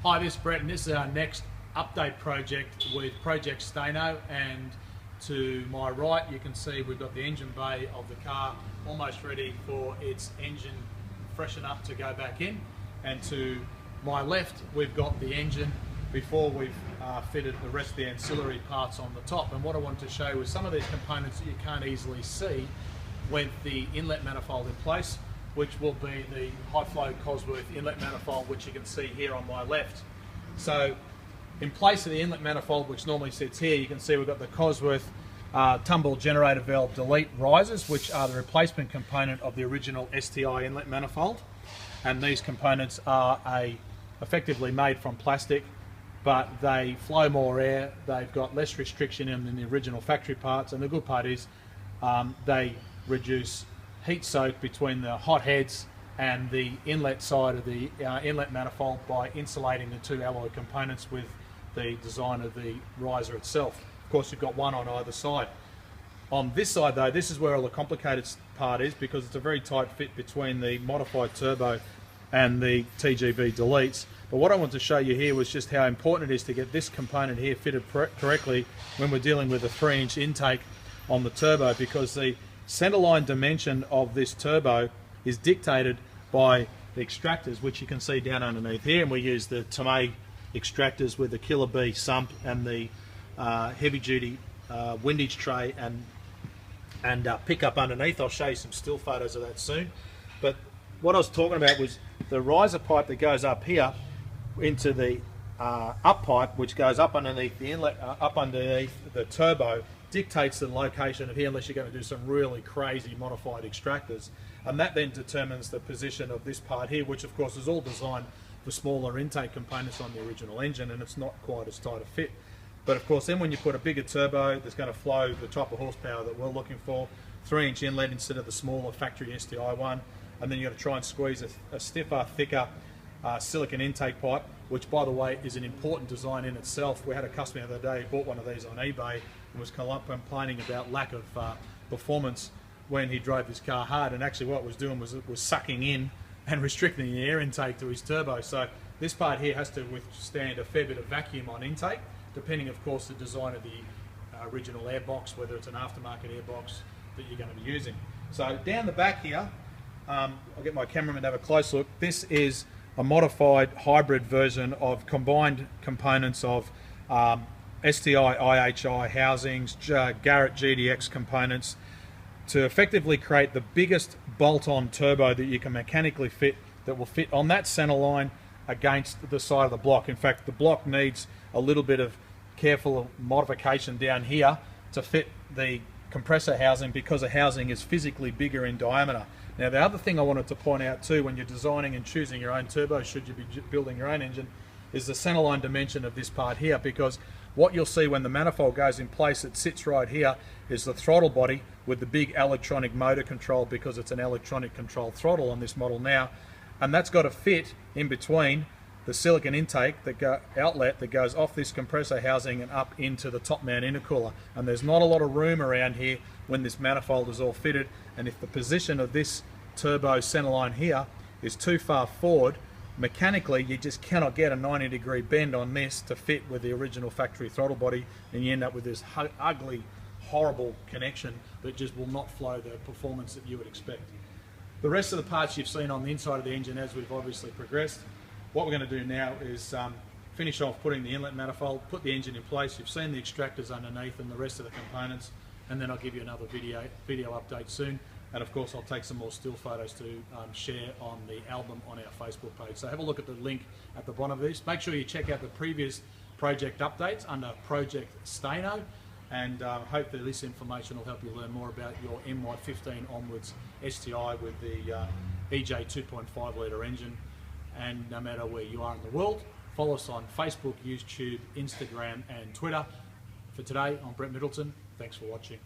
Hi, this is Brett, and this is our next update project with Project Staino. And to my right, you can see we've got the engine bay of the car almost ready for its engine freshen up to go back in. And to my left, we've got the engine before we've fitted the rest of the ancillary parts on the top. And what I wanted to show you is some of these components that you can't easily see with the inlet manifold in place, which will be the high flow Cosworth inlet manifold, which you can see here on my left. So in place of the inlet manifold, which normally sits here, you can see we've got the Cosworth tumble generator valve delete risers, which are the replacement component of the original STI inlet manifold. And these components are effectively made from plastic, but they flow more air, they've got less restriction in than the original factory parts, and the good part is they reduce heat soak between the hot heads and the inlet side of the inlet manifold by insulating the two alloy components with the design of the riser itself. Of course, you've got one on either side. On this side though, this is where all the complicated part is, because it's a very tight fit between the modified turbo and the TGV deletes. But what I want to show you here was just how important it is to get this component here fitted correctly when we're dealing with a 3-inch intake on the turbo, because the centerline dimension of this turbo is dictated by the extractors, which you can see down underneath here, and we use the Tomei extractors with the Killer B sump and the heavy duty windage tray and pickup underneath. I'll show you some still photos of that soon. But what I was talking about was the riser pipe that goes up here into the up pipe, which goes up underneath the inlet, up underneath the turbo, dictates the location of here, unless you're going to do some really crazy modified extractors. And that then determines the position of this part here, which of course is all designed for smaller intake components on the original engine, and it's not quite as tight a fit. But of course then when you put a bigger turbo that's going to flow the type of horsepower that we're looking for, 3-inch inlet instead of the smaller factory STI one, and then you've got to try and squeeze a stiffer, thicker silicon intake pipe, which by the way is an important design in itself. We had a customer the other day who bought one of these on eBay and was complaining about lack of performance when he drove his car hard, and actually what it was doing was it was sucking in and restricting the air intake to his turbo. So this part here has to withstand a fair bit of vacuum on intake, depending of course the design of the original airbox, whether it's an aftermarket airbox that you're going to be using. So down the back here, I'll get my cameraman to have a close look. This is a modified hybrid version of combined components of STI IHI housings, Garrett GDX components, to effectively create the biggest bolt-on turbo that you can mechanically fit, that will fit on that center line against the side of the block. In fact, the block needs a little bit of careful modification down here to fit the compressor housing, because the housing is physically bigger in diameter. Now the other thing I wanted to point out too, when you're designing and choosing your own turbo, should you be building your own engine, is the centerline dimension of this part here, because what you'll see when the manifold goes in place, it sits right here, is the throttle body with the big electronic motor control, because it's an electronic controlled throttle on this model now, and that's got to fit in between the silicon intake outlet that goes off this compressor housing and up into the top mount intercooler. And there's not a lot of room around here when this manifold is all fitted, and if the position of this turbo centerline here is too far forward, mechanically you just cannot get a 90-degree bend on this to fit with the original factory throttle body, and you end up with this ugly, horrible connection that just will not flow the performance that you would expect. The rest of the parts you've seen on the inside of the engine as we've obviously progressed. What we're going to do now is finish off putting the inlet manifold, put the engine in place. You've seen the extractors underneath and the rest of the components, and then I'll give you another video update soon. And of course I'll take some more still photos to share on the album on our Facebook page. So have a look at the link at the bottom of this. Make sure you check out the previous project updates under Project Staino, and hope that this information will help you learn more about your MY15 onwards STI with the EJ 2.5 litre engine. And no matter where you are in the world, follow us on Facebook, YouTube, Instagram and Twitter. For today, I'm Brett Middleton. Thanks for watching.